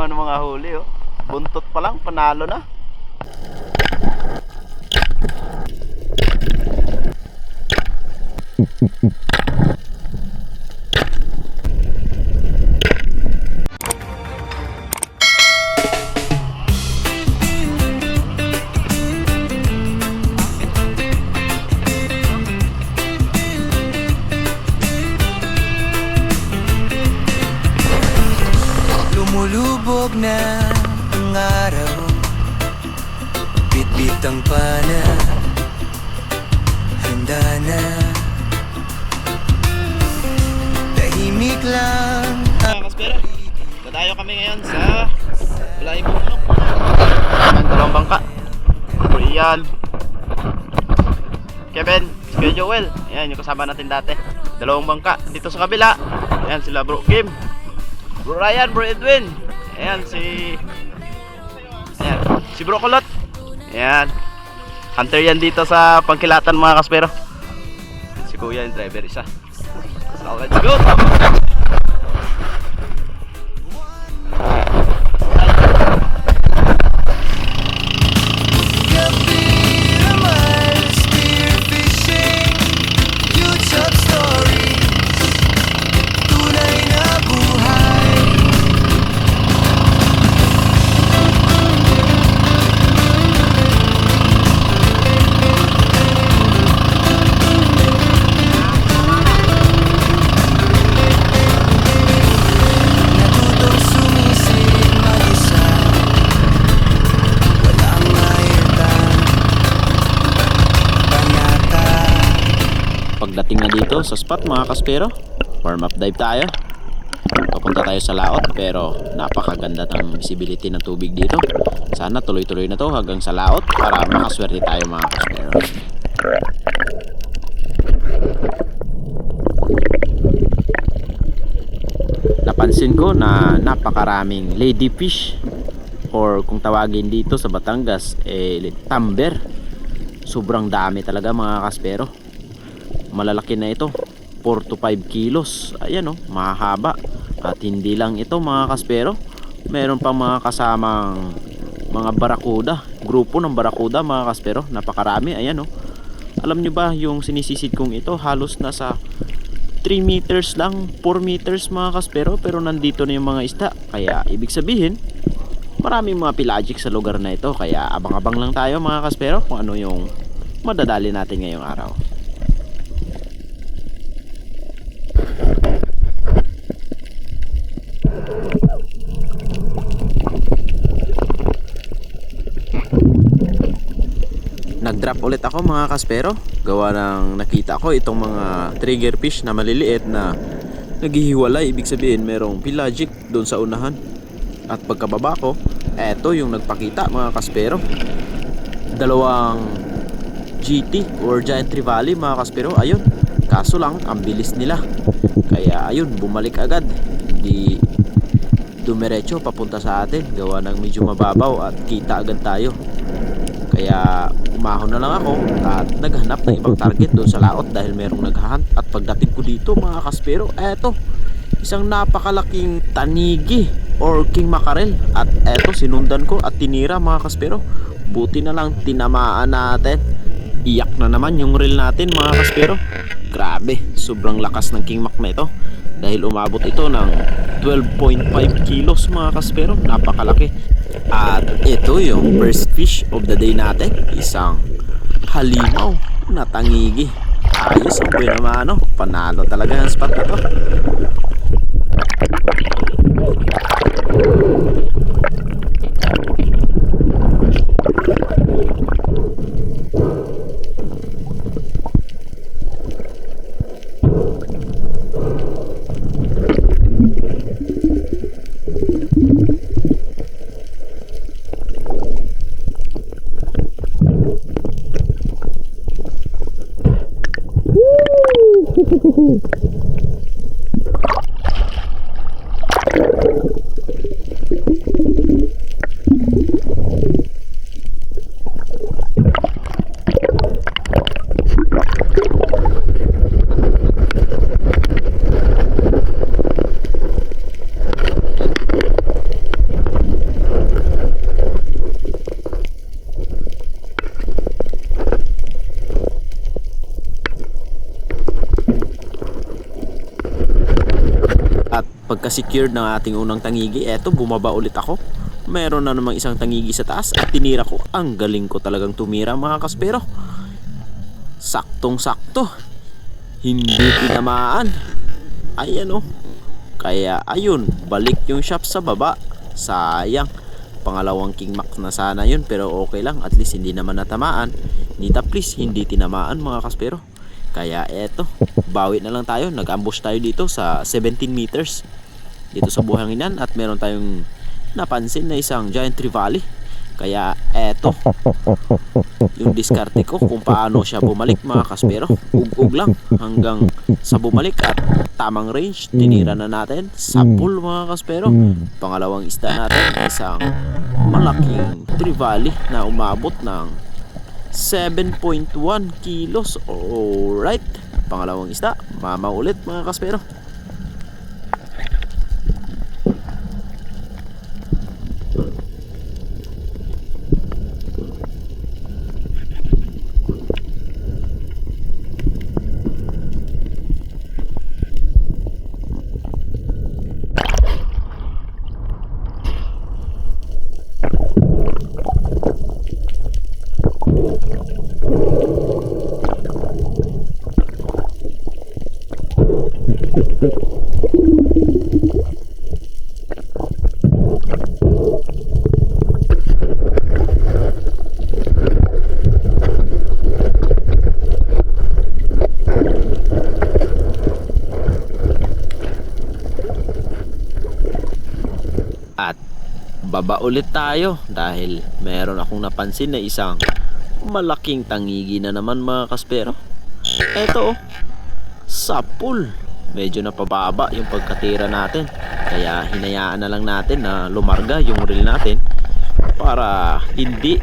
naman mga huli oh. Buntot pa lang, panalo na. Lumulubog na ang araw, bitbit ang pana, handa na. Tahimik lang Mga kaspero, dadayo kami ngayon sa Bulaing Bundok. Ang dalawang bangka. Ian, Kevin, Kuya Joel. Ayan yung kasama natin dati. Dalawang bangka. Dito sa kabila, ayan sila Bro Kim, Bro Ryan, Bro Edwin. Ayan si Bro Kulot. Ayan, hunter yan dito sa Pangkilatan mga kaspero. Si Kuya yung driver isa. So let's go. Pagdating na dito sa spot mga kaspero, warm up dive tayo. Papunta tayo sa laot pero napakaganda ng visibility ng tubig dito. Sana tuloy-tuloy na to hanggang sa laot para makaswerte tayo mga kaspero. Napansin ko na napakaraming ladyfish or kung tawagin dito sa Batangas tamber. Sobrang dami talaga mga kaspero. Malalaki na ito, 4 to 5 kilos. Ayan mahahaba. At hindi lang ito mga kaspero, meron pang mga kasamang mga barakuda, grupo ng barakuda mga kaspero. Napakarami, ayan Alam nyo ba yung sinisisid kong ito halos nasa 3 meters lang, 4 meters mga kaspero, pero nandito na yung mga isda. Kaya ibig sabihin maraming mga pelagic sa lugar na ito. Kaya abang-abang lang tayo mga kaspero kung ano yung madadali natin ngayong araw. Nag-drop ulit ako mga kaspero, gawa ng nakita ko itong mga trigger fish na maliliit na naghihiwalay. Ibig sabihin merong pelagic doon sa unahan. At pagkababa ko, eto yung nagpakita mga kaspero. Dalawang GT or Giant Trevally mga kaspero. Ayun, kaso lang ang bilis nila. Kaya ayun, bumalik agad. Hindi dumiretso papunta sa atin, gawa ng medyo mababaw at kita agad tayo. Kaya umahon na lang ako at naghanap ng ibang target doon sa laot dahil merong naghahunt. At pagdating ko dito mga kaspero, eto, isang napakalaking tanigi or king mackerel. At eto, sinundan ko at tinira mga kaspero. Buti na lang tinamaan natin. Iyak na naman yung reel natin mga kaspero. Grabe, sobrang lakas ng king mac na ito dahil umabot ito ng 12.5 kilos mga kaspero. Napakalaki. At ito yung first fish of the day natin, isang halimaw na tangigi. Ayos ang buhay naman panalo talaga ang spot na to. pagka secured ng ating unang tangigi, eto bumaba ulit ako. Meron na namang isang tangigi sa taas at tinira ko. Ang galing ko talagang tumira mga kaspero. Saktong sakto. Hindi tinamaan. Ayan oh. Kaya ayun, balik yung shop sa baba. Sayang. Pangalawang King Mac na sana yun, pero okay lang. At least hindi naman natamaan. Nita please, hindi tinamaan mga kaspero. Kaya eto, bawi na lang tayo. Nag-ambush tayo dito sa 17 meters dito sa buhanginan. At meron tayong napansin na isang giant trevally. Kaya eto yung diskarte ko kung paano siya bumalik mga kaspero. Ug-ug lang hanggang sa bumalik at tamang range. Tinira na natin sa pool mga kaspero. Pangalawang isda natin, isang malaking trevally na umabot ng 7.1 kilos. Alright, pangalawang isda, mama ulit mga kaspero. At baba ulit tayo dahil meron akong napansin na isang malaking tangigi na naman mga kaspero. Eto sa pool, medyo napababa yung pagkatira natin. Kaya hinayaan na lang natin na lumarga yung reel natin para hindi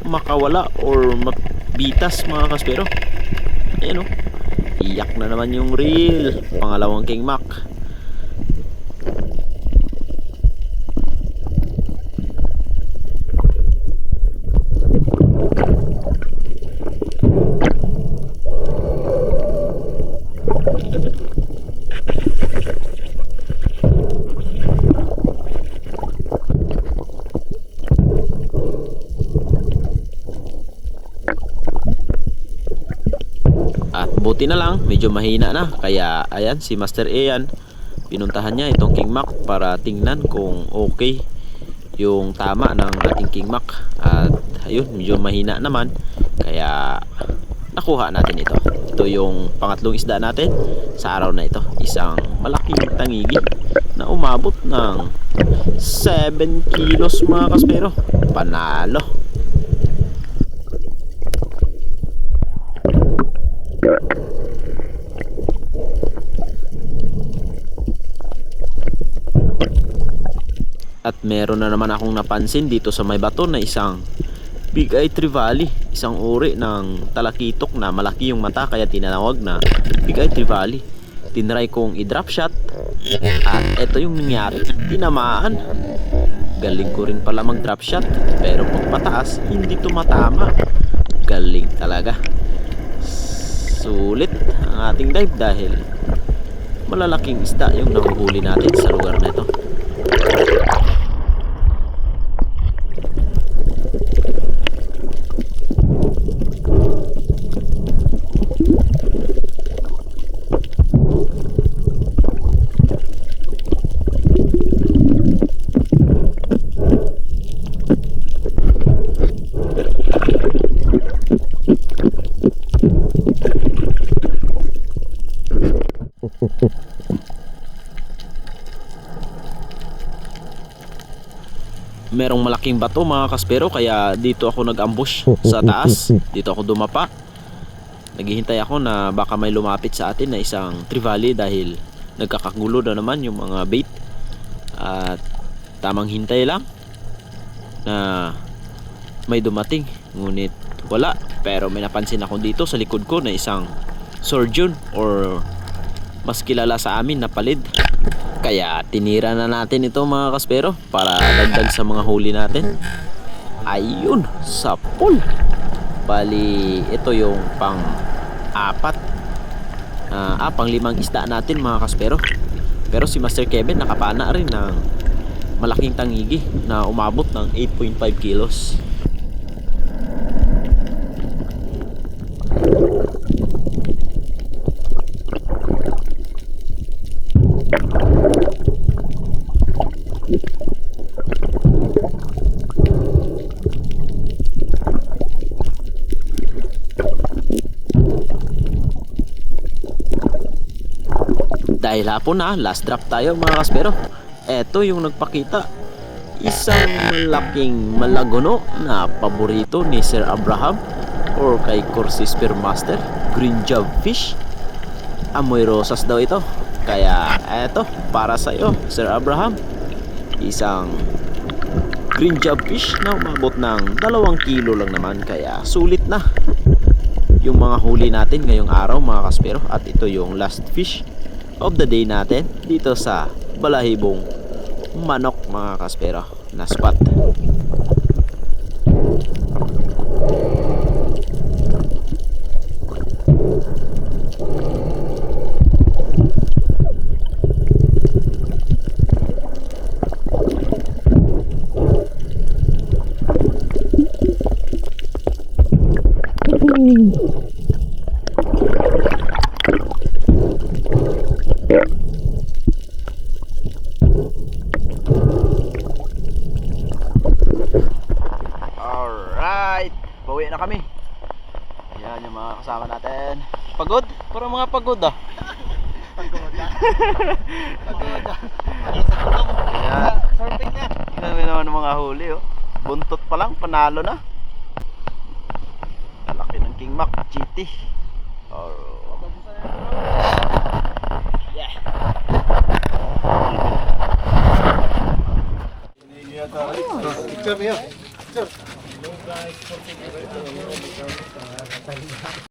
makawala or mabitas mga kaspero. Ayan o, iyak na naman yung reel. Pangalawang King Mac. At buti na lang, medyo mahina na. Kaya ayan, si Master Ian, pinuntahan niya itong King Mac para tingnan kung okay yung tama ng ating King Mac. At ayun, medyo mahina naman. Kaya nakuha natin ito. Ito yung pangatlong isda natin sa araw na ito. Isang malaking tangigi na umabot ng 7 kilos mga kaspero. Panalo. At meron na naman akong napansin dito sa may bato na isang Big Eye Trevally, isang uri ng talakitok na malaki yung mata kaya tinawag na Big Eye Trevally. Tinry kong i-drop shot at ito yung nangyari, tinamaan. Galing ko rin pala mag drop shot, pero pag pataas hindi tumatama. Galing talaga. Sulit ang ating dive dahil malalaking isda yung nahuhuli natin sa lugar na ito. Merong malaking bato mga kaspero kaya dito ako nag-ambush sa taas. Dito ako dumapa. Naghihintay ako na baka may lumapit sa atin na isang trevally dahil nagkakagulo na naman yung mga bait. At tamang hintay lang na may dumating. Ngunit wala. Pero may napansin ako dito sa likod ko na isang surgeon or mas kilala sa amin na palid. Kaya tinira na natin ito mga kaspero para dagdag sa mga huli natin. Ayun, sa pool. Bali, ito yung pang-apat pang-limang isda natin mga kaspero. Pero si Master Kevin nakapana rin ng malaking tangigi na umabot ng 8.5 kilos. Dahil hapon na, last drop tayo mga kaspero. Eto yung nagpakita. Isang malaking malagono na paborito ni Sir Abraham or kay Corsi Spearmaster, green job fish. Amoy rosas daw ito. Kaya eto, para sa'yo Sir Abraham. Isang green job fish na umabot ng 2 kilo lang naman. Kaya sulit na yung mga huli natin ngayong araw mga kaspero. At ito yung last fish of the day natin dito sa Balahibong Manok mga kaspero na spot. Alright, bawi na kami. Ayan yung mga kasama natin. Pagod? Parang mga pagod ah. Pagod ah. Ayan. Kami naman ng mga huli oh. Buntot pa lang, panalo na. Laki ng King Mac, GT. Yeah.